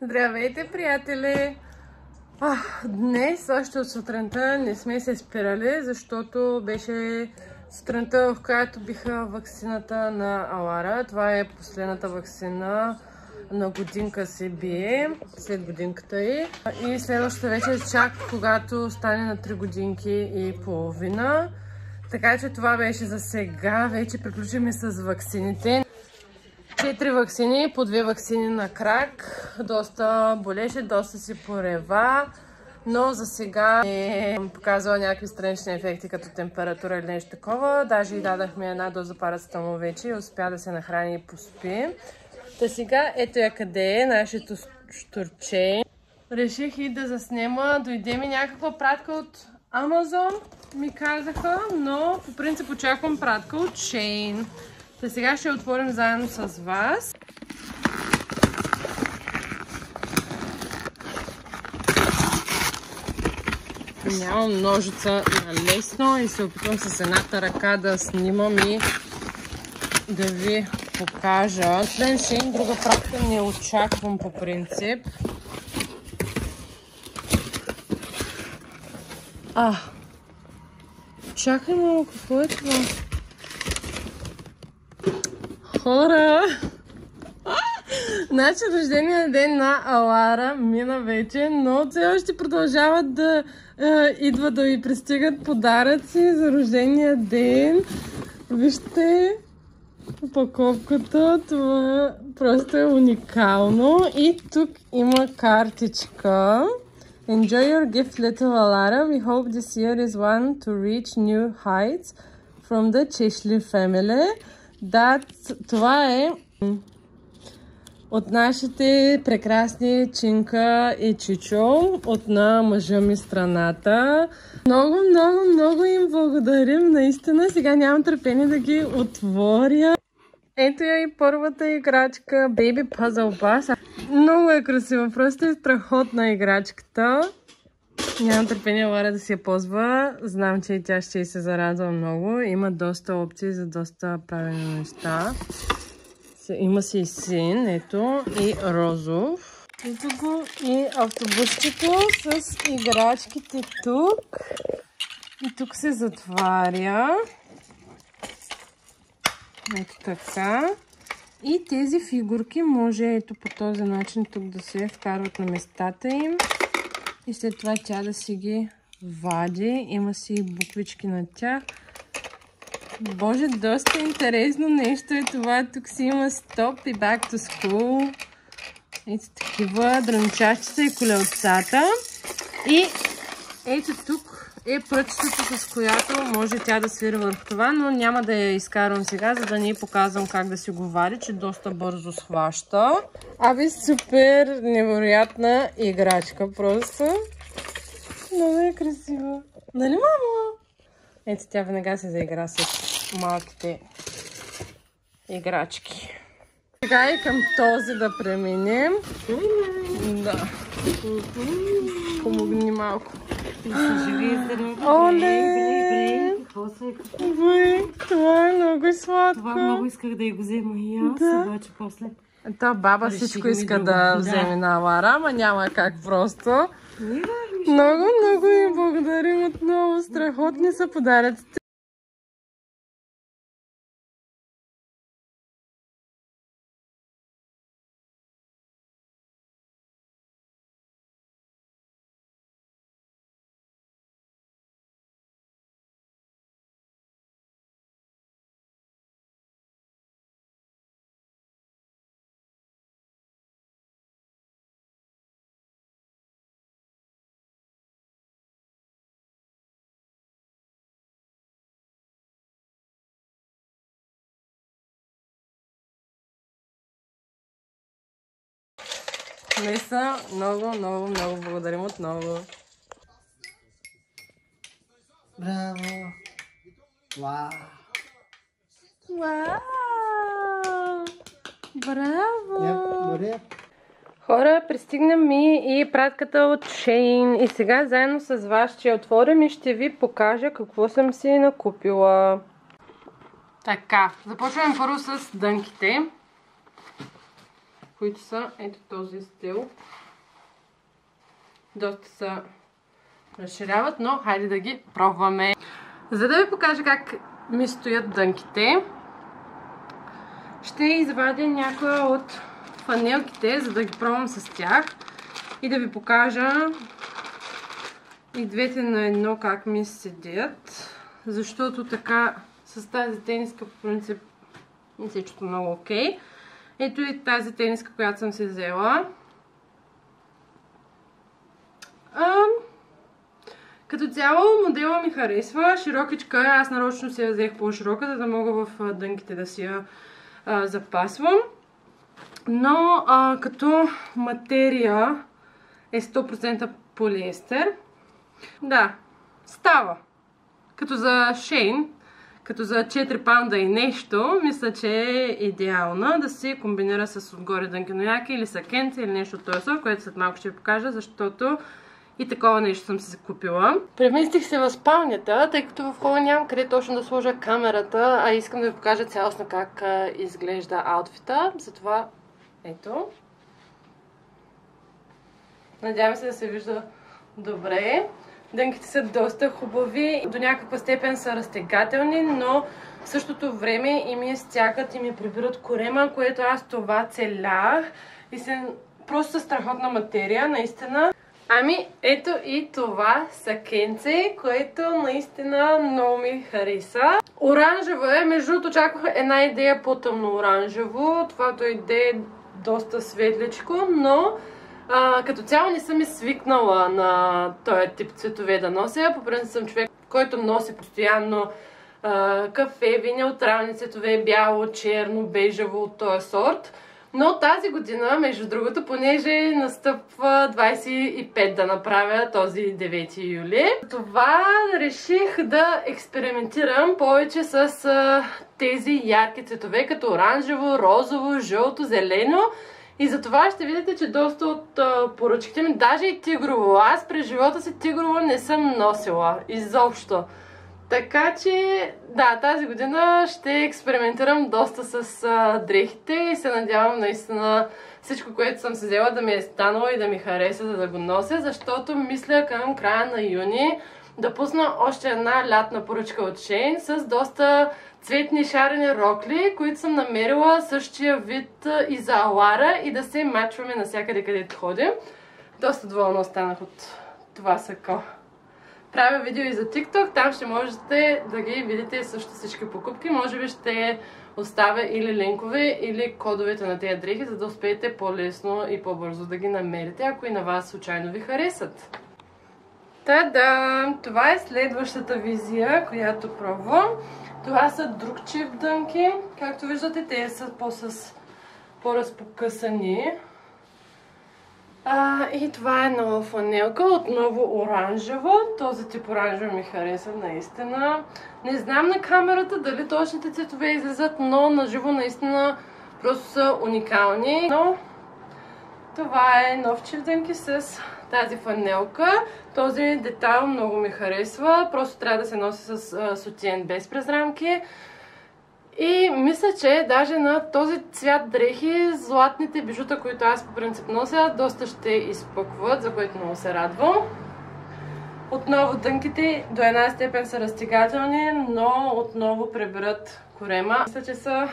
Здравейте, приятели! Днес, още от сутринта, не сме се спирали, защото беше сутринта, в която биха ваксината на Алара. Това е последната ваксина на годинка се бие, след годинката й. И следващата вече чак когато стане на 3 годинки и половина. Така че това беше за сега. Вече приключим с ваксините. 4 ваксини, по 2 ваксини на крак. Доста болеше, доста си порева, но за сега не е показала някакви странични ефекти, като температура или нещо такова. Даже и дадахме една доза парацетамол вече и успя да се нахрани и поспи. Та сега ето я къде е нашето штурче. Реших и да заснема. Дойде ми някаква пратка от Амазон, ми казаха, но по принцип очаквам пратка от Shein. Та сега ще отворим заедно с вас. Нямам ножица на лесно и се опитвам с едната ръка да снимам и да ви покажа. Член Shein, друга пратка не очаквам по принцип. Чакай малко, какво е това? Хора! Значи рождения ден на Алара мина вече, но все още продължават да идват да ви пристигат подаръци за рождения ден. Вижте опаковката, това просто е уникално. И тук има картичка. Enjoy your gift, little Alara. We hope this year is one to reach new heights from the Cheshly family. Да, това е от нашите прекрасни Чинка и Чичо, от на мъжа ми страната. Много им благодарим, наистина. Сега нямам търпение да ги отворя. Ето я и първата играчка, Baby Puzzle Bus. Много е красива, просто е страхотна играчката. Нямам търпение Лара да си я ползва. Знам, че и тя ще се зарадва много. Има доста опции за доста правилни неща. Има си и син, ето, и розов. Ето го и автобусчето с играчките тук. И тук се затваря. Ето така. И тези фигурки може ето по този начин тук да се вкарват на местата им. И след това тя да си ги вади. Има си буквички на тях. Боже, доста интересно нещо е това. Тук си има Stop и Back to School. Ето такива дрънчащите и колелцата. И ето тук е пръчетата, с която може тя да свира върху това, но няма да я изкарвам сега, за да ни показвам как да си го вади, че доста бързо схваща. Супер невероятна играчка просто. Много е красива. Нали, мамо? Ето тя веднага се заигра с малките играчки. Сега и към този да преминем. Да. Помогни малко. Оле! Това е много сладко. Това много исках да я го взема и аз, обаче после. Та баба всичко иска да вземе на Лара, ама няма как просто. Много им благодарим отново. Страхотни са подаръците. Меса, много благодарим отново. Браво! Вау! Браво! Хора, пристигна ми и пратката от Shein. И сега заедно с вас ще я отворим и ще ви покажа какво съм си накупила. Така, започваме първо с дънките. които са ето този стил. Доста се разширяват, но хайде да ги пробваме. За да ви покажа как ми стоят дънките, ще извадя някоя от фанелките, за да ги пробвам с тях и да ви покажа и двете на едно как ми седят, защото така с тази тениска по принцип всичко много окей. Ето и тази тениска, която съм си взела. Като цяло модела ми харесва, широкичка, аз нарочно си я взех по-широка, за да мога в дънките да си я запасвам. Но като материя е 100% полиестер. Да, става. Като за Шейн, като за 4 паунда и нещо, мисля, че е идеална да се комбинира с отгоре дънкинояки или сакенце или нещо от този сорт, което след малко ще ви покажа, защото и такова нещо съм си купила. Преместих се в спалнята, тъй като в хола нямам къде точно да сложа камерата, а искам да ви покажа цялостно как изглежда аутфита. Затова ето. Надявам се да се вижда добре. Дънките са доста хубави, до някаква степен са разтегателни, но в същото време и ми стягат и ми прибират корема, което аз това целях. И просто са страхотна материя, наистина. Ами, ето и това сакенце, което наистина много ми хареса. Оранжево е, между другото очаквах една идея по-тъмно оранжево. Това дойде доста светличко, но като цяло не съм и свикнала на този тип цветове да нося. По принцип съм човек, който носи постоянно кафеви, неутрални цветове, бяло, черно, бежево от този сорт. Но тази година, между другото, понеже настъпва 25 да направя този 9 юли, това реших да експериментирам повече с тези ярки цветове, като оранжево, розово, жълто, зелено. И затова ще видите, че доста от поръчките ми, даже и тигрово. Аз през живота си тигрово не съм носила. Изобщо. Така че, да, тази година ще експериментирам доста с дрехите и се надявам наистина всичко, което съм си взела да ми е станало и да ми хареса, за да го нося, защото мисля към края на юни да пусна още една лятна поръчка от Shein с доста цветни шарени рокли, които съм намерила същия вид и за Алара и да се мачваме навсякъде, където ходим. Доста доволна останах от това сако. Правя видео и за TikTok, там ще можете да ги видите също всички покупки. Може би ще оставя или линкове, или кодовете на тези дрехи, за да успеете по-лесно и по-бързо да ги намерите, ако и на вас случайно ви харесат. Та-да! Това е следващата визия, която пробвам. Това са друг чип дънки. Както виждате, те са по-разпокъсани. И това е нова фланелка, отново оранжево. Този тип оранжево ми хареса наистина. Не знам на камерата дали точните цветове излизат, но на живо наистина просто са уникални. Но това е нов чип дънки с тази фланелка. Този детайл много ми харесва. Просто трябва да се носи с сутиен без през рамки. И мисля, че даже на този цвят дрехи, златните бижута, които аз по принцип нося, доста ще изпъкват, за което много се радвам. Отново дънките до една степен са разтегателни, но отново прибират корема. Мисля, че са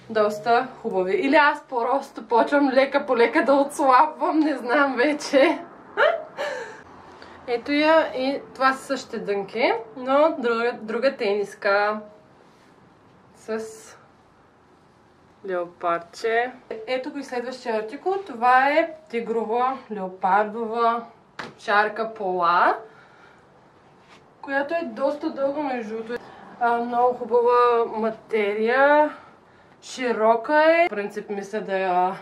доста хубави. Или аз просто почвам лека по лека да отслабвам, не знам вече. Ето я и това са същите дънки, но друга тениска с леопардче. Ето го и следващия артикул. Това е тигрова, леопардова шарка пола, която е доста дълга между другото. Много хубава материя, широка е. В принцип мисля да я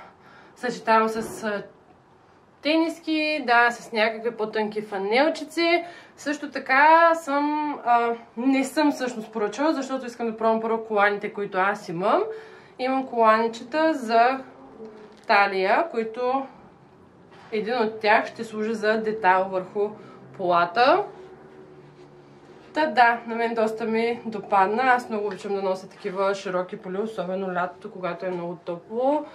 съчетавам с тениски, да, с някакви по-тънки фанелчици. Също така не съм всъщност поръчала, защото искам да пробвам първо коланите, които аз имам. Имам коланчета за талия, които един от тях ще служи за детайл върху полата. Та да, на мен доста ми допадна. Аз много обичам да нося такива широки поли, особено лятото, когато е много топло.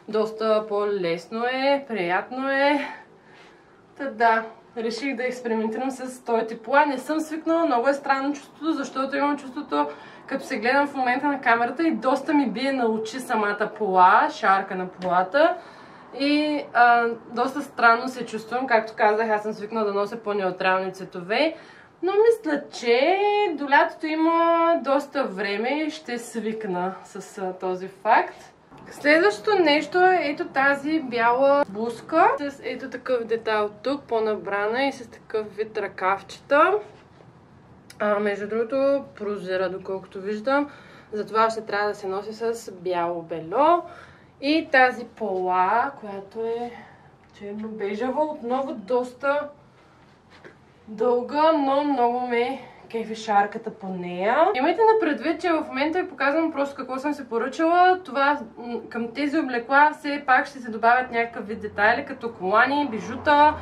доста по-лесно е, приятно е. Та да, реших да експериментирам с този тип пола. Не съм свикнала, много е странно чувството, защото имам чувството, като се гледам в момента на камерата и доста ми бие на очи самата пола, шарка на полата. И доста странно се чувствам, както казах, аз съм свикнала да нося по-неутрални цветове. Но мисля, че до лятото има доста време и ще свикна с този факт. Следващото нещо е ето тази бяла блузка с ето такъв детайл тук, по-набрана и с такъв вид ръкавчета. Между другото прозира, доколкото виждам, затова ще трябва да се носи с бяло бельо. И тази пола, която е черно-бежава, отново доста дълга, но много ме кефи шарката по нея. Имайте на предвид, че в момента ви показвам просто какво съм се поръчала. Това, към тези облекла все пак ще се добавят някакъв вид детайли, като колани, бижута,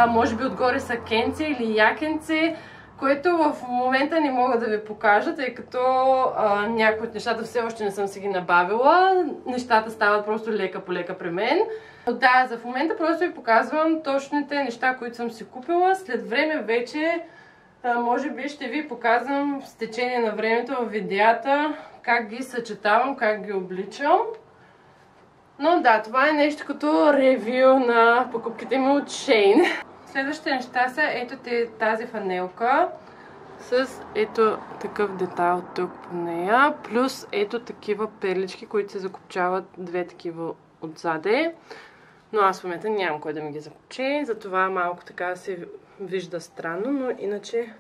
може би отгоре са кенце или якенце, което в момента не мога да ви покажа, тъй като някои от нещата все още не съм си ги набавила. Нещата стават просто лека по лека при мен. Да, за в момента просто ви показвам точните неща, които съм си купила. След време вече, може би ще ви показвам с течение на времето в видеята как ги съчетавам, как ги обличам. Но да, това е нещо като ревю на покупките ми от Shein. Следващите неща са ето тази фанелка с ето такъв детайл тук по нея, плюс ето такива перлички, които се закопчават две такива отзаде. Но аз в момента нямам кой да ми ги закопче, затова малко така се вижда странно, но иначе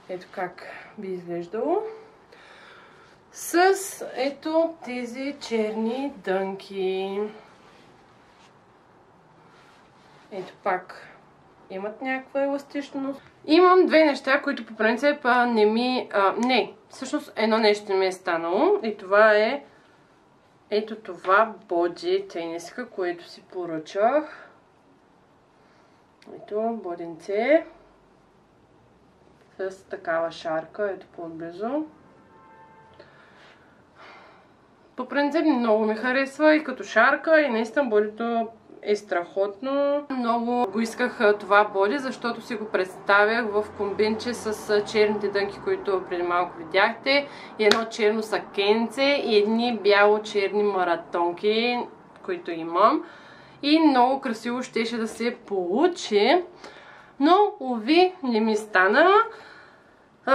ето как би изглеждало. С ето тези черни дънки. Ето пак имат някаква еластичност. Имам две неща, които по принцип не ми... всъщност едно нещо не ми е станало. И това е ето това боди тениска, което си поръчах. Ето бодинце. С такава шарка, ето по-отблизо. По принцип много ми харесва и като шарка, и наистина бодито е страхотно. Много го исках това боди, защото си го представях в комбинче с черните дънки, които преди малко видяхте. И едно черно сакенце и едни бяло-черни маратонки, които имам. И много красиво щеше да се получи. Но, уви, не ми стана.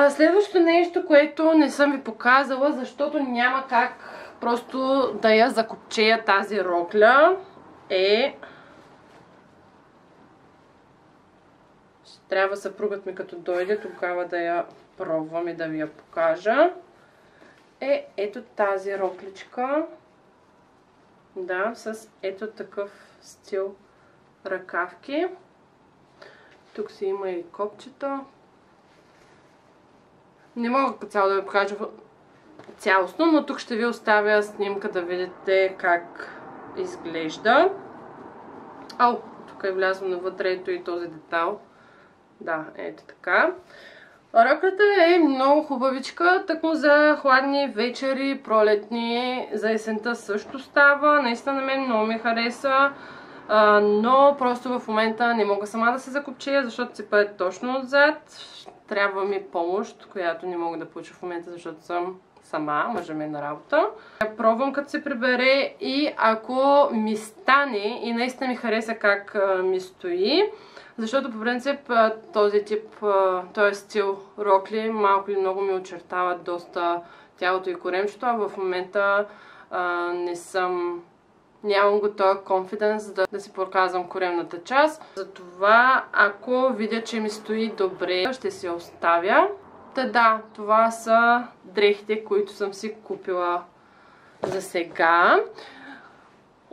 Следващото нещо, което не съм ви показала, защото няма как просто да я закопчея тази рокля, ще трябва съпругът ми като дойде, тогава да я пробвам и да ви я покажа. Ето тази рокличка. Да, с ето такъв стил ръкавки. Тук си има и копчета. Не мога като цяло да ви покажа цялостно, но тук ще ви оставя снимка да видите как изглежда. Тук е влязло навътре ето и този детайл. Да, ето така. Роклята е много хубавичка, тъкмо за хладни вечери, пролетни, за есента също става. Наистина на мен много ми хареса, но просто в момента не мога сама да се закопчея, защото се пъде точно отзад. Трябва ми помощ, която не мога да получа в момента, защото съм сама, мъжа ми е на работа. Пробвам като се прибере и ако ми стане и наистина ми хареса как ми стои, защото по принцип този тип, този стил рокли малко или много ми очертава доста тялото и коремчето, а в момента нямам го този конфиденс да си показвам коремната част. Затова, ако видя, че ми стои добре, ще си я оставя. Да, това са дрехите, които съм си купила за сега.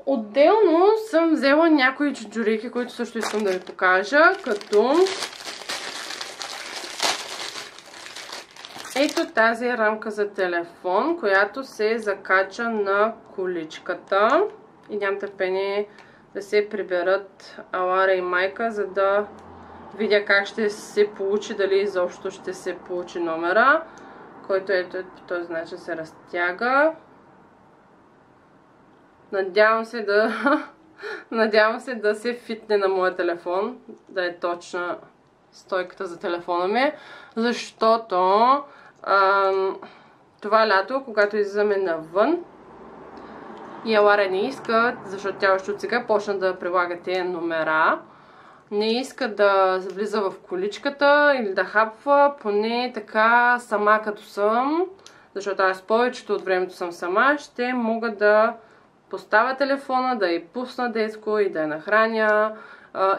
Отделно съм взела някои чуджурики, които също искам да ви покажа, като ето тази рамка за телефон, която се закача на количката. И нямам търпение да се приберат Алара и Майка, за да видя как ще се получи, дали изобщо ще се получи номера, който ето по този начин се разтяга. Надявам се да се фитне на моя телефон, да е точна стойката за телефона ми, защото това лято, когато излизаме навън и Алара не иска, защото тя още от сега почна да прилага тези номера, не иска да влиза в количката или да хапва, поне така сама като съм, защото аз повечето от времето съм сама, ще мога да поставя телефона, да я пусна детско и да я нахраня.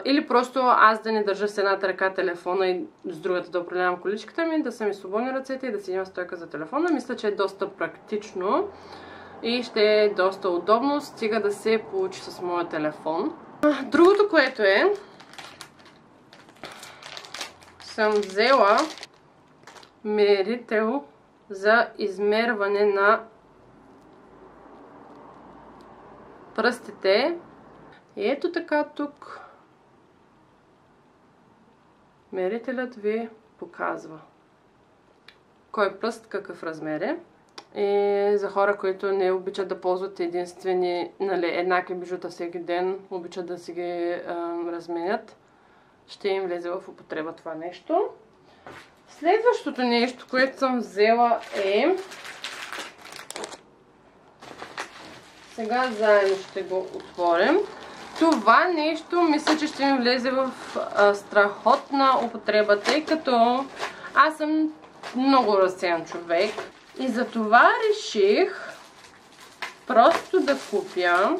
Или просто аз да не държа с едната ръка телефона и с другата да управлявам количката ми, да са ми свободни ръцете и да си имам стойка за телефона. Мисля, че е доста практично и ще е доста удобно, стига да се получи с моя телефон. Другото, което е, съм взела мерител за измерване на пръстите. И ето така тук мерителят ви показва кой пръст какъв размер е. И за хора, които не обичат да ползват еднакви бижута всеки ден, обичат да си ги разменят, ще им влезе в употреба това нещо. Следващото нещо, което съм взела е... Сега заедно ще го отворим. Това нещо мисля, че ще ми влезе в страхотна употреба, тъй като аз съм много разсеян човек. И затова реших просто да купя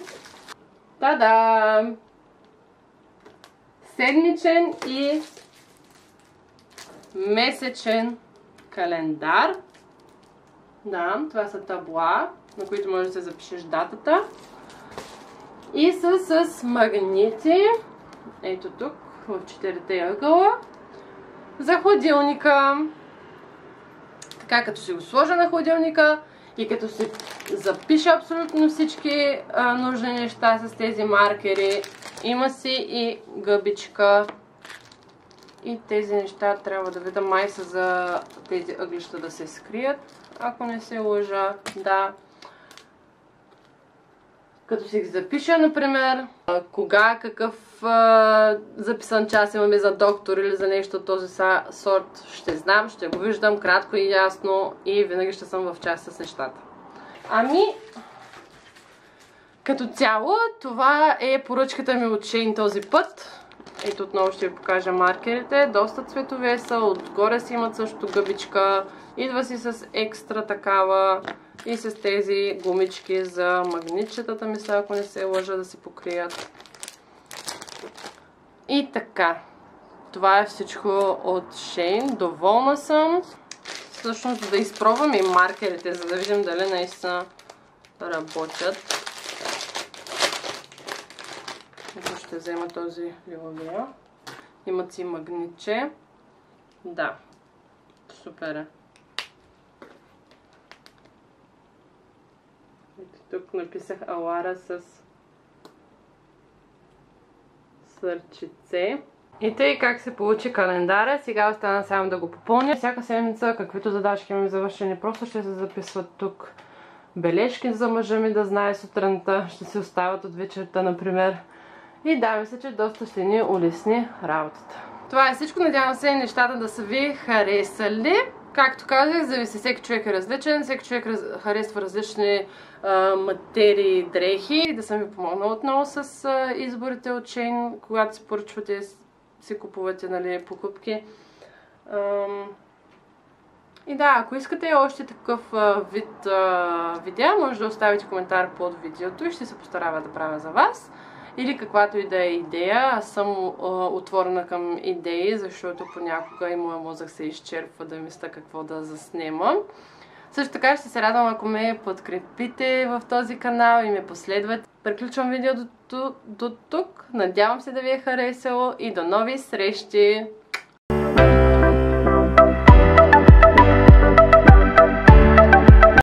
седмичен и месечен календар. Да, това са табла, на които можеш да се запишеш датата. И са с магнити. Ето тук, в 4-те ъгъла. За хладилника. Така, като си го сложа на хладилника и като си запиша абсолютно всички нужни неща с тези маркери. Има си и гъбичка. И тези неща трябва да видя, май са за тези ъглища да се скрият, ако не се лъжа. Да. Като си ги запиша, например, кога, какъв записан час имаме за доктор или за нещо от този сорт, ще знам, ще го виждам кратко и ясно и винаги ще съм в час с нещата. Ами, като цяло, това е поръчката ми от Shein този път. Ето отново ще ви покажа маркерите. Доста цветове са, отгоре си имат също гъбичка. Идва си с екстра такава и с тези гумички за магнитчетата, мисля, ако не се лъжа, да се покрият. И така. Това е всичко от Shein. Доволна съм. Всъщност да изпробвам и маркерите, за да видим дали наистина работят. Ето ще взема този лилавия. Имат си магнитче. Да. Супер е. Ето тук написах Алара с сърчице. И тъй как се получи календара, сега остана само да го попълня. Всяка седмица, каквито задачки имам завършени, просто ще се записват тук бележки за мъжа ми да знае сутринта. Ще се оставят от вечерта, например. И да, мисля, че доста ще ни улесни работата. Това е всичко. Надявам се нещата да са ви харесали. Както казах, зависи, всеки човек е различен, всеки човек харесва различни материи, дрехи. И да съм ви помогнала отново с изборите от Shein, когато си поръчвате, си купувате, нали, покупки. И да, ако искате още такъв вид видео, може да оставите коментар под видеото и ще се постарая да правя за вас. Или каквато и да е идея. Аз съм отворена към идеи, защото понякога и моя мозък се изчерпва да мисля какво да заснемам. Също така ще се радвам, ако ме подкрепите в този канал и ме последвате. Приключвам видеото до тук. Надявам се да ви е харесало и до нови срещи!